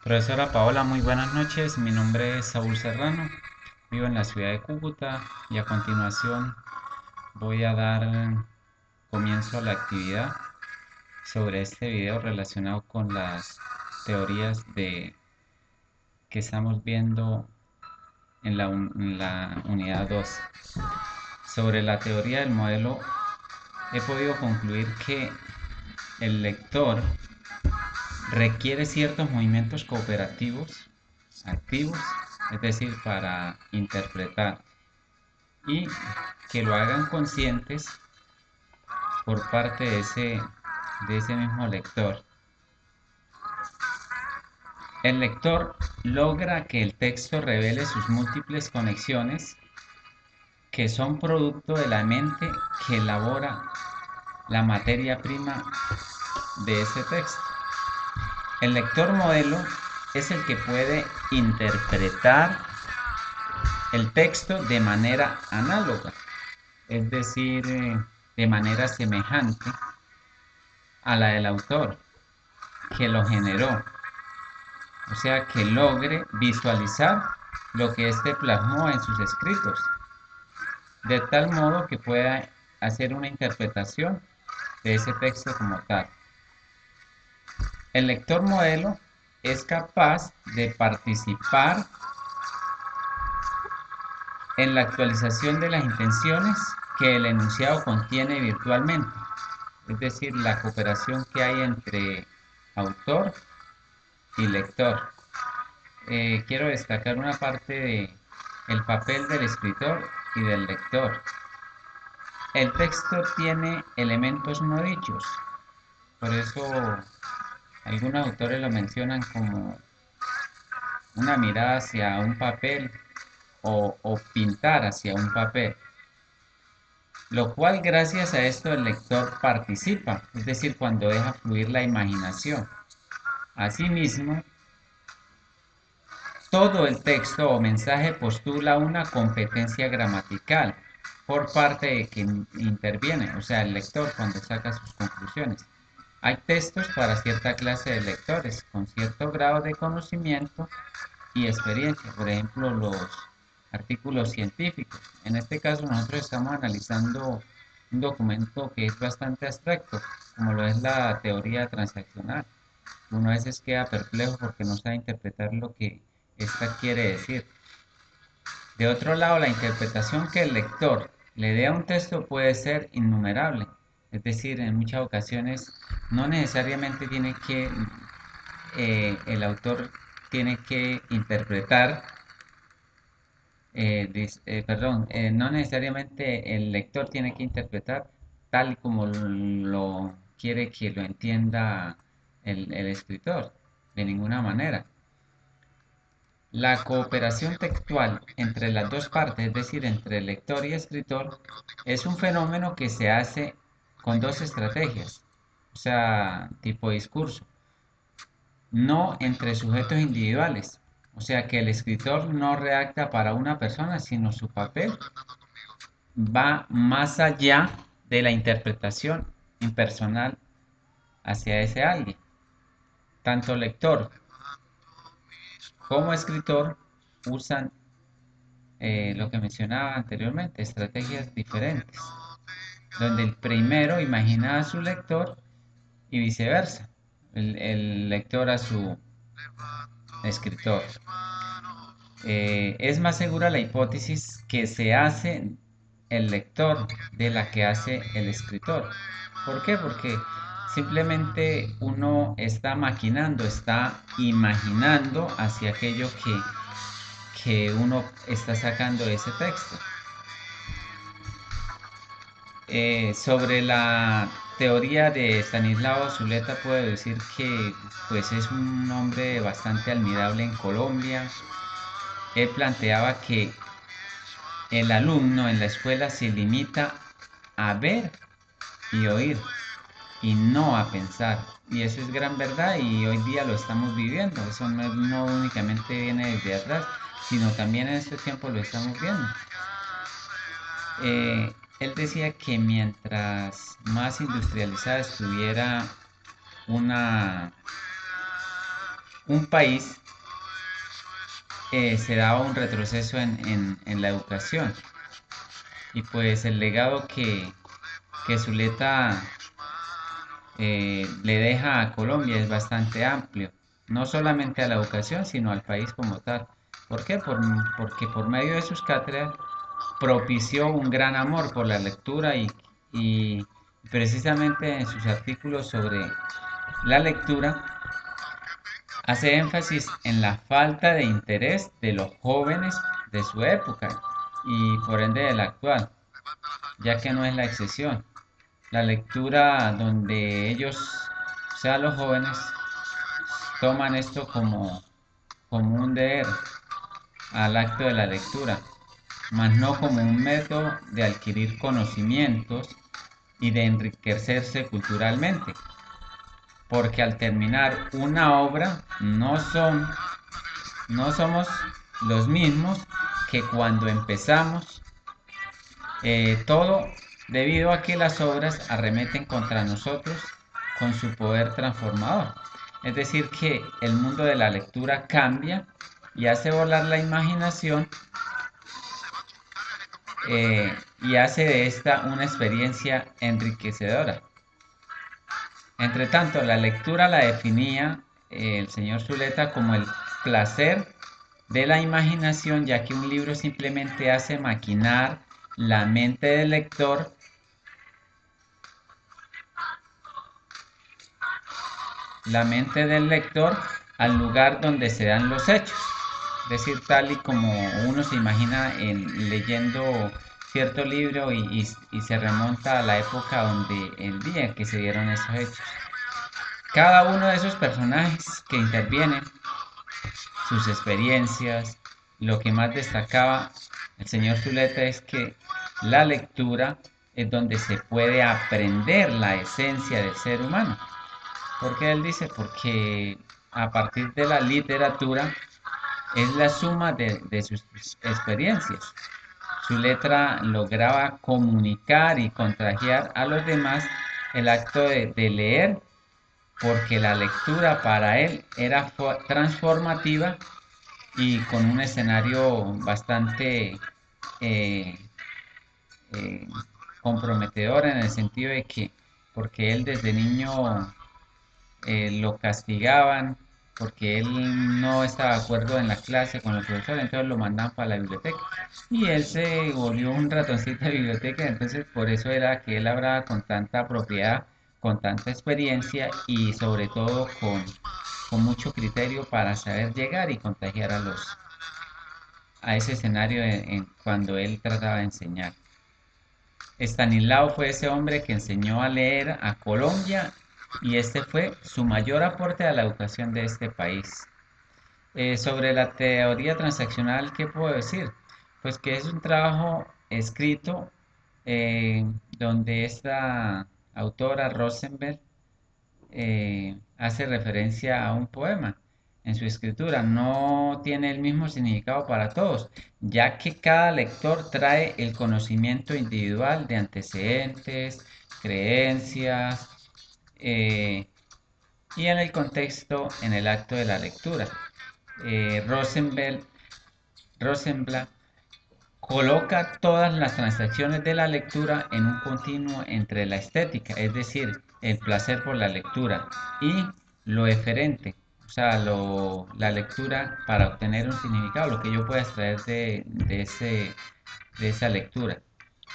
Profesora Paola, muy buenas noches. Mi nombre es Saúl Serrano. Vivo en la ciudad de Cúcuta y a continuación voy a dar comienzo a la actividad sobre este video relacionado con las teorías que estamos viendo en la unidad 2. Sobre la teoría del modelo, he podido concluir que el lector requiere ciertos movimientos cooperativos activos, es decir, para interpretar y que lo hagan conscientes por parte de ese mismo lector. El lector logra que el texto revele sus múltiples conexiones que son producto de la mente que elabora la materia prima de ese texto. El lector modelo es el que puede interpretar el texto de manera análoga, es decir, de manera semejante a la del autor que lo generó, o sea, que logre visualizar lo que éste plasmó en sus escritos, de tal modo que pueda hacer una interpretación de ese texto como tal. El lector modelo es capaz de participar en la actualización de las intenciones que el enunciado contiene virtualmente, es decir, la cooperación que hay entre autor y lector. Quiero destacar una parte de el papel del escritor y del lector. El texto tiene elementos no dichos, por eso algunos autores lo mencionan como una mirada hacia un papel o pintar hacia un papel, lo cual gracias a esto el lector participa, es decir, cuando deja fluir la imaginación. Asimismo, todo el texto o mensaje postula una competencia gramatical por parte de quien interviene, o sea, el lector cuando saca sus conclusiones. Hay textos para cierta clase de lectores con cierto grado de conocimiento y experiencia, por ejemplo, los artículos científicos. En este caso nosotros estamos analizando un documento que es bastante abstracto, como lo es la teoría transaccional. Uno a veces queda perplejo porque no sabe interpretar lo que esta quiere decir. De otro lado, la interpretación que el lector le dé a un texto puede ser innumerable. Es decir, en muchas ocasiones no necesariamente el autor tiene que interpretar, no necesariamente el lector tiene que interpretar tal como lo quiere que lo entienda el escritor, de ninguna manera. La cooperación textual entre las dos partes, es decir, entre lector y escritor, es un fenómeno que se hace con dos estrategias, o sea, tipo discurso, no entre sujetos individuales, o sea, que el escritor no redacta para una persona, sino su papel va más allá de la interpretación impersonal hacia ese alguien. Tanto lector como escritor usan lo que mencionaba anteriormente, estrategias diferentes, donde el primero imagina a su lector y viceversa, el lector a su escritor. Es más segura la hipótesis que se hace el lector de la que hace el escritor. ¿Por qué? Porque simplemente uno está maquinando, está imaginando hacia aquello que uno está sacando de ese texto. Sobre la teoría de Stanislao Zuleta puedo decir que pues es un hombre bastante admirable en Colombia. Él planteaba que el alumno en la escuela se limita a ver y oír y no a pensar. Y eso es gran verdad y hoy día lo estamos viviendo. Eso no únicamente viene desde atrás, sino también en este tiempo lo estamos viendo. Él decía que mientras más industrializada estuviera una un país se daba un retroceso en la educación. Y pues el legado que Zuleta le deja a Colombia es bastante amplio, no solamente a la educación, sino al país como tal. ¿Por qué? Porque por medio de sus cátedras propició un gran amor por la lectura y precisamente en sus artículos sobre la lectura hace énfasis en la falta de interés de los jóvenes de su época y por ende de la actual, ya que no es la excepción. La lectura donde ellos, o sea, los jóvenes, toman esto como un deber al acto de la lectura, mas no como un método de adquirir conocimientos y de enriquecerse culturalmente, porque al terminar una obra no somos los mismos que cuando empezamos, todo debido a que las obras arremeten contra nosotros con su poder transformador. Es decir, que el mundo de la lectura cambia y hace volar la imaginación y hace de esta una experiencia enriquecedora. Entre tanto, la lectura la definía el señor Zuleta como el placer de la imaginación, ya que un libro simplemente hace maquinar la mente del lector, al lugar donde se dan los hechos. Es decir, tal y como uno se imagina leyendo cierto libro y se remonta a la época donde el día en que se dieron esos hechos. Cada uno de esos personajes que intervienen, sus experiencias, lo que más destacaba el señor Zuleta es que la lectura es donde se puede aprender la esencia del ser humano. ¿Por qué él dice? Porque a partir de la literatura es la suma de sus experiencias. Su letra lograba comunicar y contagiar a los demás el acto de leer, porque la lectura para él era transformativa y con un escenario bastante eh, eh, comprometedor en el sentido de que, porque él desde niño lo castigaban porque él no estaba de acuerdo en la clase con el profesor, entonces lo mandaban para la biblioteca. Y él se volvió un ratoncito de biblioteca, entonces por eso era que él hablaba con tanta propiedad, con tanta experiencia y sobre todo con mucho criterio para saber llegar y contagiar a ese escenario cuando él trataba de enseñar. Estanislao fue ese hombre que enseñó a leer a Colombia y este fue su mayor aporte a la educación de este país. Sobre la teoría transaccional, ¿qué puedo decir? Pues que es un trabajo escrito donde esta autora Rosenberg hace referencia a un poema en su escritura. No tiene el mismo significado para todos, ya que cada lector trae el conocimiento individual de antecedentes, creencias eh, y en el contexto, en el acto de la lectura. Rosenblatt coloca todas las transacciones de la lectura en un continuo entre la estética, es decir, el placer por la lectura, y lo eferente, o sea, la lectura para obtener un significado, lo que yo pueda extraer de esa lectura.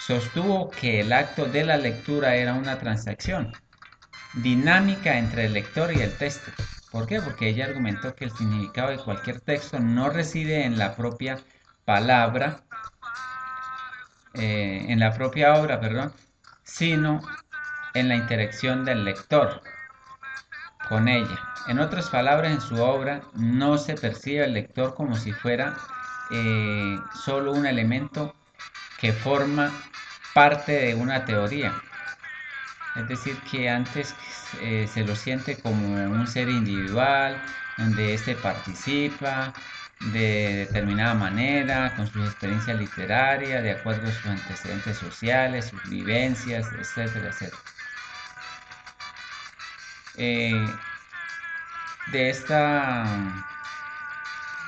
Sostuvo que el acto de la lectura era una transacción dinámica entre el lector y el texto. ¿Por qué? Porque ella argumentó que el significado de cualquier texto no reside en la propia palabra, en la propia obra, perdón, sino en la interacción del lector con ella. En otras palabras, en su obra no se percibe al lector como si fuera solo un elemento que forma parte de una teoría. Es decir, que antes se lo siente como un ser individual, donde éste participa de determinada manera, con sus experiencias literarias, de acuerdo a sus antecedentes sociales, sus vivencias, etcétera, etcétera. Eh, de esta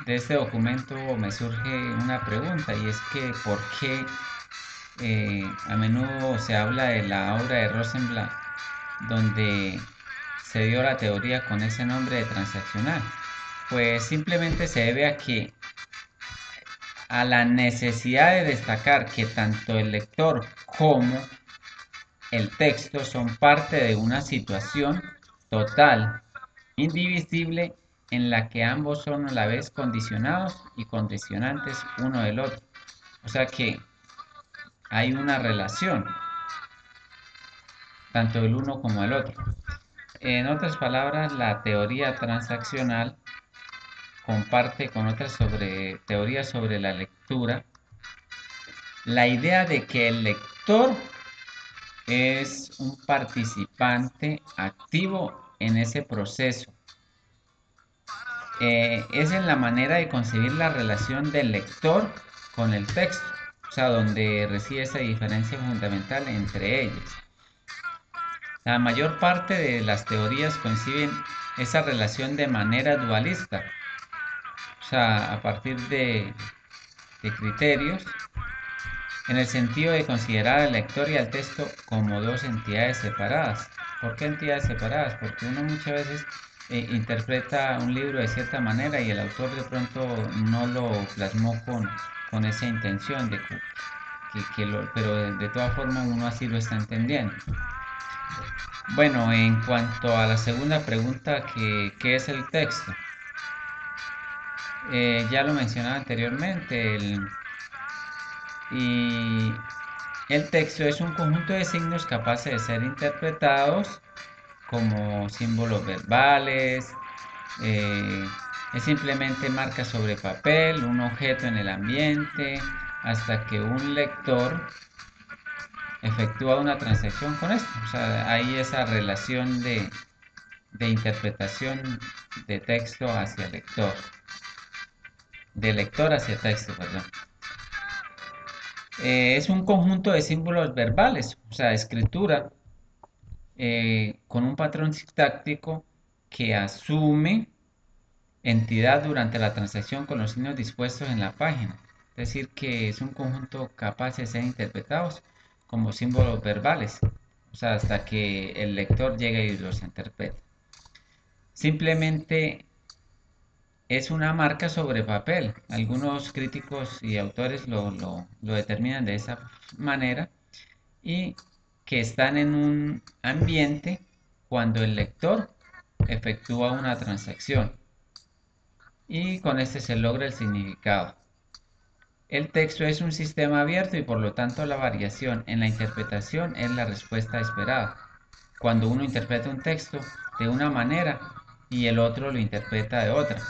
de este documento me surge una pregunta y es que ¿por qué a menudo se habla de la obra de Rosenblatt donde se dio la teoría con ese nombre de transaccional? Pues simplemente se debe a la necesidad de destacar que tanto el lector como el texto son parte de una situación total, indivisible, en la que ambos son a la vez condicionados y condicionantes uno del otro. O sea que hay una relación, tanto del uno como del otro. En otras palabras, la teoría transaccional comparte con otras teorías sobre la lectura la idea de que el lector es un participante activo en ese proceso. Es en la manera de concebir la relación del lector con el texto, o sea, donde reside esa diferencia fundamental entre ellos. La mayor parte de las teorías conciben esa relación de manera dualista, o sea, a partir de criterios, en el sentido de considerar al lector y al texto como dos entidades separadas. ¿Por qué entidades separadas? Porque uno muchas veces interpreta un libro de cierta manera y el autor de pronto no lo plasmó con esa intención pero de todas formas uno así lo está entendiendo. Bueno, en cuanto a la segunda pregunta, ¿qué es el texto? Ya lo mencionaba anteriormente, y el texto es un conjunto de signos capaces de ser interpretados como símbolos verbales, eh, es simplemente marca sobre papel, un objeto en el ambiente, hasta que un lector efectúa una transacción con esto. O sea, hay esa relación de interpretación de texto hacia lector, de lector hacia texto, perdón. Es un conjunto de símbolos verbales, o sea, escritura, con un patrón sintáctico que asume entidad durante la transacción con los signos dispuestos en la página. Es decir, que es un conjunto capaz de ser interpretados como símbolos verbales, o sea, hasta que el lector llegue y los interprete. Simplemente es una marca sobre papel. Algunos críticos y autores lo determinan de esa manera y que están en un ambiente cuando el lector efectúa una transacción y con este se logra el significado. El texto es un sistema abierto y por lo tanto la variación en la interpretación es la respuesta esperada. Cuando uno interpreta un texto de una manera y el otro lo interpreta de otra.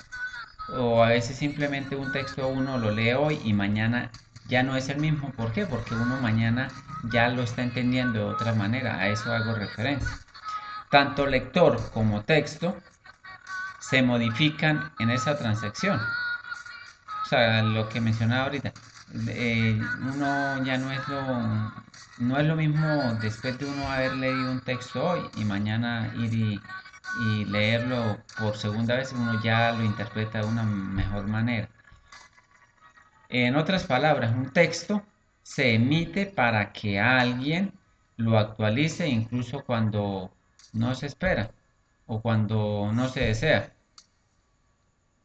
O a veces simplemente un texto uno lo lee hoy y mañana ya no es el mismo. ¿Por qué? Porque uno mañana ya lo está entendiendo de otra manera. A eso hago referencia. Tanto lector como texto se modifican en esa transacción. O sea, lo que mencionaba ahorita, uno ya no es lo mismo después de uno haber leído un texto hoy y mañana ir y leerlo por segunda vez, uno ya lo interpreta de una mejor manera. En otras palabras, un texto se emite para que alguien lo actualice incluso cuando no se espera o cuando no se desea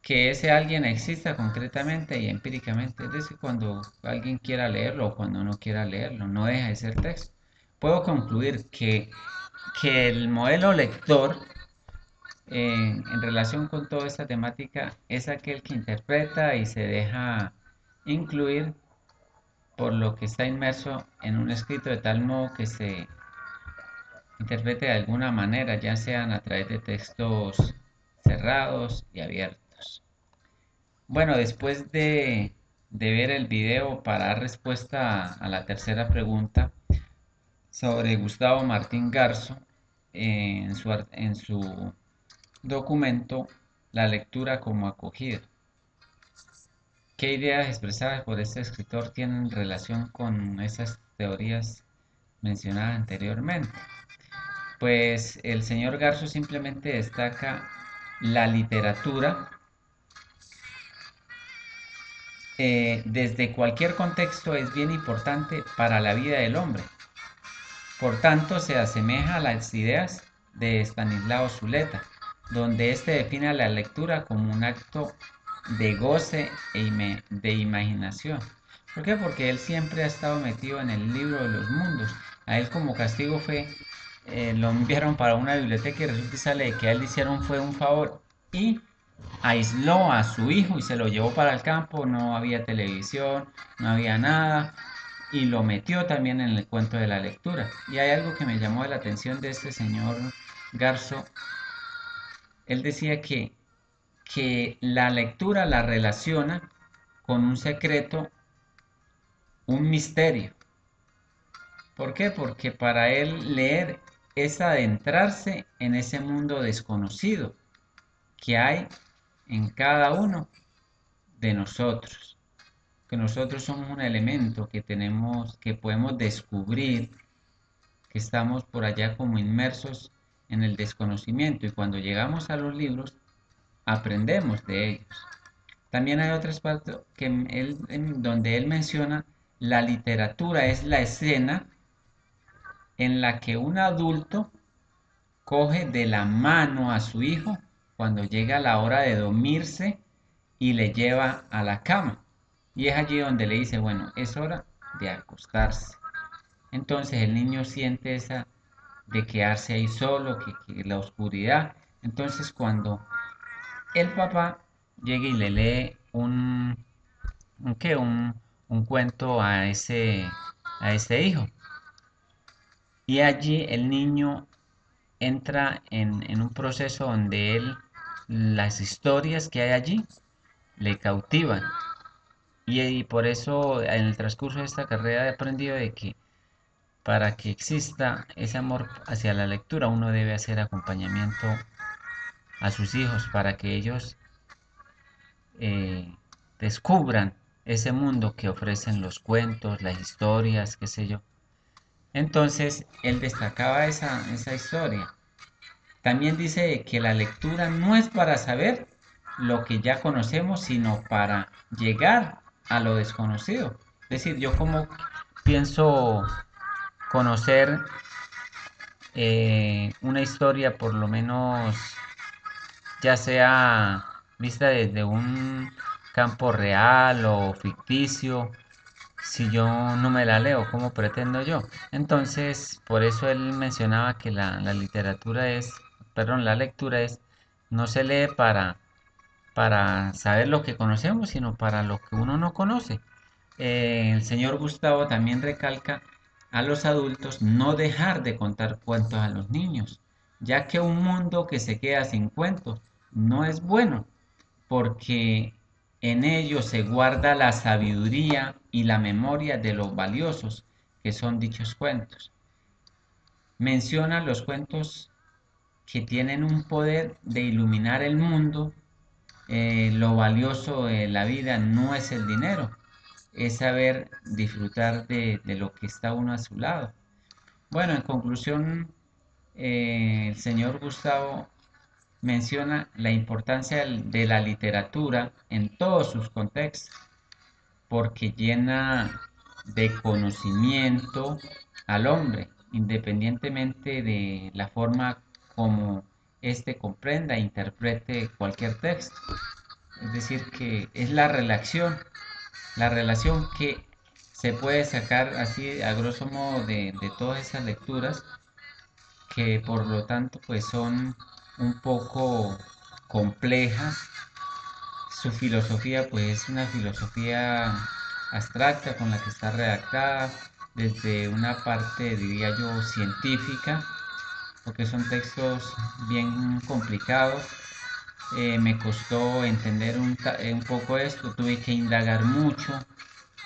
que ese alguien exista concretamente y empíricamente, es decir, cuando alguien quiera leerlo o cuando no quiera leerlo, no deja de ser texto. Puedo concluir que el modelo lector en relación con toda esta temática es aquel que interpreta y se deja incluir por lo que está inmerso en un escrito de tal modo que se interprete de alguna manera, ya sean a través de textos cerrados y abiertos. Bueno, después de ver el video para dar respuesta a la tercera pregunta sobre Gustavo Martín Garzo, en su documento La lectura como acogida. ¿Qué ideas expresadas por este escritor tienen relación con esas teorías mencionadas anteriormente? Pues el señor Garzo simplemente destaca la literatura desde cualquier contexto es bien importante para la vida del hombre. Por tanto, se asemeja a las ideas de Estanislao Zuleta, donde éste define la lectura como un acto de goce de imaginación. ¿Por qué? Porque él siempre ha estado metido en el libro de los mundos. A él como castigo lo enviaron para una biblioteca y resulta y sale que a él le hicieron fue un favor y aisló a su hijo y se lo llevó para el campo, no había televisión, no había nada, y lo metió también en el cuento de la lectura. Y hay algo que me llamó la atención de este señor Garzo. Él decía que la lectura la relaciona con un secreto, un misterio. ¿Por qué? Porque para él leer es adentrarse en ese mundo desconocido que hay en cada uno de nosotros. Que nosotros somos un elemento que tenemos, que podemos descubrir, que estamos por allá como inmersos en el desconocimiento y cuando llegamos a los libros aprendemos de ellos. También hay otras partes donde él menciona la literatura es la escena en la que un adulto coge de la mano a su hijo cuando llega la hora de dormirse y le lleva a la cama. Y es allí donde le dice, bueno, es hora de acostarse. Entonces el niño siente esa de quedarse ahí solo, que la oscuridad. Entonces cuando el papá llega y le lee ¿qué? Un cuento a ese hijo. Y allí el niño entra en un proceso donde las historias que hay allí le cautivan. Y por eso en el transcurso de esta carrera he aprendido de que para que exista ese amor hacia la lectura uno debe hacer acompañamiento a sus hijos para que ellos eh, descubran ese mundo que ofrecen los cuentos, las historias, qué sé yo. Entonces él destacaba esa historia. También dice que la lectura no es para saber lo que ya conocemos, sino para llegar a lo desconocido. Es decir, yo como pienso conocer una historia, por lo menos ya sea vista desde un campo real o ficticio, si yo no me la leo, ¿cómo pretendo yo? Entonces, por eso él mencionaba que la literatura es, perdón, la lectura es, no se lee para saber lo que conocemos, sino para lo que uno no conoce. El señor Gustavo también recalca a los adultos no dejar de contar cuentos a los niños, ya que un mundo que se queda sin cuentos no es bueno, porque en ellos se guarda la sabiduría y la memoria de los valiosos que son dichos cuentos. Menciona los cuentos que tienen un poder de iluminar el mundo. Lo valioso de la vida no es el dinero, es saber disfrutar de lo que está uno a su lado. Bueno, en conclusión, el señor Gustavo menciona la importancia de la literatura en todos sus contextos, porque llena de conocimiento al hombre, independientemente de la forma como éste comprenda e interprete cualquier texto. Es decir, que es la relación que se puede sacar así a grosso modo de todas esas lecturas, que por lo tanto pues son un poco complejas. Su filosofía pues es una filosofía abstracta con la que está redactada desde una parte diría yo científica, porque son textos bien complicados. Me costó entender un poco esto, tuve que indagar mucho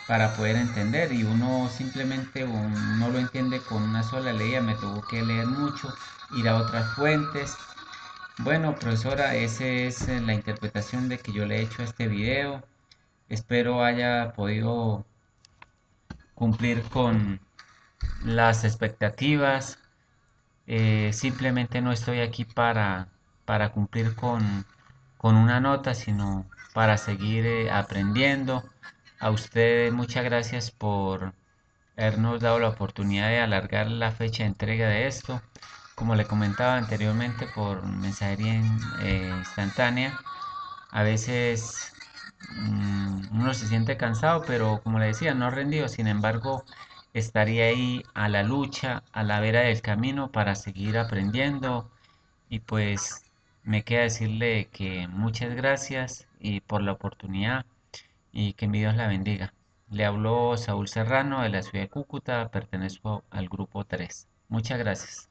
para poder entender y uno simplemente no lo entiende con una sola leída, me tuvo que leer mucho, ir a otras fuentes. Bueno, profesora, esa es la interpretación de que yo le he hecho a este video. Espero haya podido cumplir con las expectativas. Simplemente no estoy aquí para cumplir con una nota, sino para seguir aprendiendo. A usted muchas gracias por habernos dado la oportunidad de alargar la fecha de entrega de esto. Como le comentaba anteriormente por mensajería instantánea, a veces uno se siente cansado, pero como le decía, no rendido. Sin embargo, estaría ahí a la lucha, a la vera del camino para seguir aprendiendo. Y pues me queda decirle que muchas gracias y por la oportunidad y que mi Dios la bendiga. Le habló Saúl Serrano de la ciudad de Cúcuta, pertenezco al grupo 3. Muchas gracias.